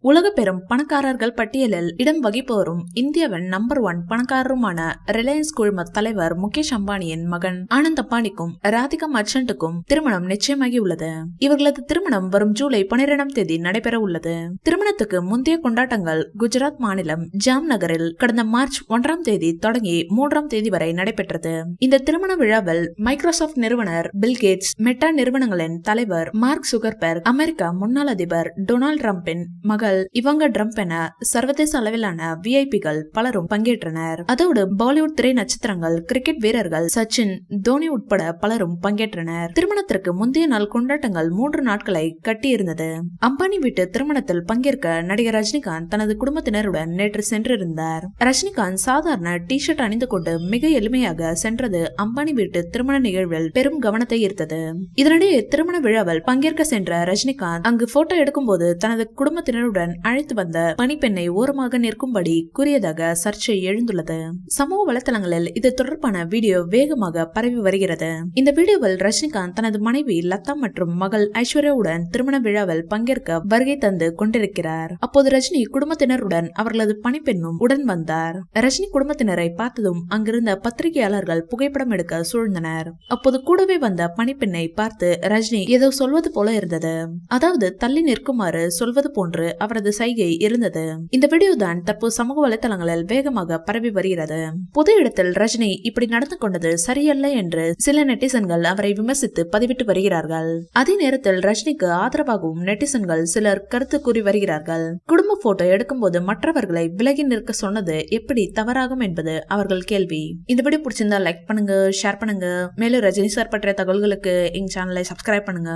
உலக பெரும் பணக்காரர்கள் பட்டியலில் இடம் வகிப்பவரும் இந்தியாவின் நம்பர் 1 பணக்காரருமான ரிலையன்ஸ் குழும தலைவர் முகேஷ் அம்பானியின் மகன் ஆனந்த் அம்பானிக்கும் ராதிகா மர்ச்சன்ட்டுக்கும் திருமணம் நிச்சயமாகி உள்ளது. இவர்களது திருமணம் வரும் ஜூலை 12ஆம் தேதி நடைபெற உள்ளது. திருமணத்துக்கு முந்தைய கொண்டாட்டங்கள் குஜராத் மாநிலம் ஜாம் நகரில் கடந்த மார்ச் 1ஆம் தேதி தொடங்கி 3ஆம் தேதி வரை நடைபெற்றது. இந்த திருமண விழாவில் மைக்ரோசாப்ட் நிறுவனர் பில் கேட்ஸ், மெட்டா நிறுவனங்களின் தலைவர் மார்க் சுகர்பெர்க், அமெரிக்கா முன்னாள் அதிபர் டொனால்ட் டிரம்பின் மகள் இவங்கா ட்ரம்ப் என சர்வதேச அளவிலான விஐபிகள் பலரும் பங்கேற்றனர். அதோடு பாலிவுட் திரை நட்சத்திரங்கள், கிரிக்கெட் வீரர்கள் சச்சின், தோனி உட்பட பலரும் பங்கேற்றனர். திருமணத்திற்கு முந்தைய நாள் கொண்டாட்டங்கள் 3 நாட்களை கட்டியிருந்தது. அம்பானி வீட்டு திருமணத்தில் பங்கேற்க நடிகர் ரஜினிகாந்த் தனது குடும்பத்தினருடன் நேற்று சென்றிருந்தார். ரஜினிகாந்த் சாதாரண டி-ஷர்ட் அணிந்து கொண்டு மிக எளிமையாக சென்றது அம்பானி வீட்டு திருமண நிகழ்வில் பெரும் கவனத்தை ஈர்த்தது. இதனிடையே திருமண விழாவில் பங்கேற்க சென்ற ரஜினிகாந்த் அங்கு போட்டோ எடுக்கும்போது தனது குடும்பத்தினருடன் அழைத்து வந்த பணிப்பெண்ணை ஓரமாக நிற்கும்படி கூறியதாக சர்ச்சை எழுந்துள்ளது. சமூக வலைதளங்களில் இது தொடர்பான வீடியோ வேகமாக பரவி வருகிறது. இந்த வீடியோவில் ரஜினிகாந்த் தனது மனைவி லதா மற்றும் மகள் ஐஸ்வர்யாவுடன் திருமண விழாவில் பங்கேற்க வருகை தந்து கொண்டிருக்கிறார். அப்போது ரஜினி குடும்பத்தினருடன் அவர்களது பணிப்பெண்ணும் உடன் வந்தார். ரஜினி குடும்பத்தினரை பார்த்ததும் அங்கிருந்த பத்திரிகையாளர்கள் புகைப்படம் எடுக்க சூழ்ந்தனர். அப்போது கூடவே வந்த பணிப்பெண்ணை பார்த்து ரஜினி ஏதோ சொல்வது போல இருந்தது. அதாவது தள்ளி நிற்குமாறு சொல்வது போன்று அவரது சைகை இருந்தது. இந்த வீடியோ தான் தற்போது சமூக வலைதளங்களில் வேகமாக பரவி வருகிறது. பொது இடத்தில் ரஜினி இப்படி நடந்து கொண்டது சரியல்ல என்று சில நெட்டிசன்கள் அவரை விமர்சித்து பதிவிட்டு வருகிறார்கள். அதே நேரத்தில் ரஜினிக்கு ஆதரவாகவும் நெட்டிசன்கள் சிலர் கருத்து கூறி வருகிறார்கள். குடும்ப போட்டோ எடுக்கும் போது மற்றவர்களை விலகி நிற்க சொன்னது எப்படி தவறாகும் என்பது அவர்கள் கேள்வி. இந்த வீடியோ பிடிச்சிருந்தா லைக் பண்ணுங்க, ஷேர் பண்ணுங்க. மேலும் ரஜினி சார் பற்றிய தகவல்களுக்கு எங்க சேனலை சப்ஸ்கிரைப் பண்ணுங்க.